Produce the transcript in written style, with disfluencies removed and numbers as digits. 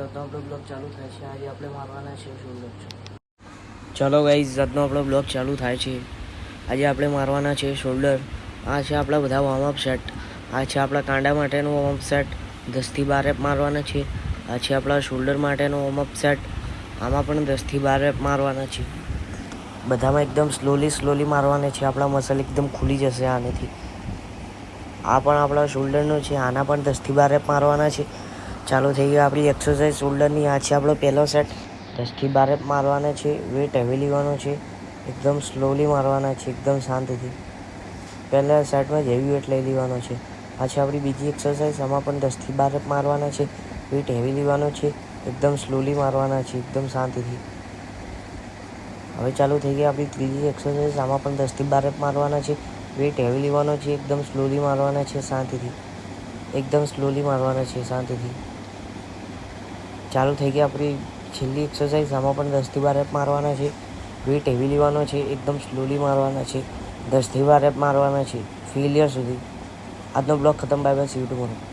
આપણો બ્લોગ ચાલુ થાય છે. આજે આપણે મારવાના છે શોલ્ડર. ચલો ગાઈઝ, આજનો આપણો બ્લોગ ચાલુ થાય છે. આજે આપણે મારવાના છે શોલ્ડર. આ છે આપણા બધા વોર્મઅપ સેટ. આ છે આપણા કાંડા માટેનું વોર્મઅપ સેટ. 10 થી 12 રેપ મારવાના છે. આ છે આપણા શોલ્ડર માટેનો વોર્મઅપ સેટ. આમાં પણ 10 થી 12 રેપ મારવાના છે. બધામાં એકદમ સ્લોલી મારવાના છે. આપણા મસલ એકદમ ખુલી જશે આનેથી. આ પણ આપણા શોલ્ડરનો છે. આના પણ 10 થી 12 રેપ મારવાના છે. ચાલુ થઈ ગઈ આપણી એક્સરસાઇઝ શોલ્ડરની. આ છે આપણો પહેલો સેટ. 10 થી 12 રેપ મારવાના છે. વેટ હેવી લેવાનો છે. એકદમ સ્લોલી મારવાના છે, એકદમ શાંતિથી. પહેલા સેટમાં જ હેવી વેટ લઈ લેવાનો છે. આ છે આપણી બીજી એક્સરસાઇઝ. આમાં પણ 10 થી 12 રેપ મારવાના છે. વેટ હેવી લેવાનો છે. એકદમ સ્લોલી મારવાના છે, એકદમ શાંતિથી. હવે ચાલુ થઈ ગઈ આપણી ત્રીજી એક્સરસાઇઝ. આમાં પણ 10 થી 12 રેપ મારવાના છે. વેટ હેવી લેવાનો છે. એકદમ સ્લોલી મારવાના છે, શાંતિથી. એકદમ સ્લોલી મારવાના છે, શાંતિથી. ચાલુ થઈ ગઈ આપણી છેલ્લી એક્સરસાઇઝ. આમાં પણ 10 થી 12 રેપ મારવાના છે. વેટ હેવી લેવાનો છે. એકદમ સ્લોલી મારવાના છે. 10 થી 12 રેપ મારવાના છે ફેલિયર સુધી. આજનો બ્લોગ ખતમ. Bye bye. C you tomorrow.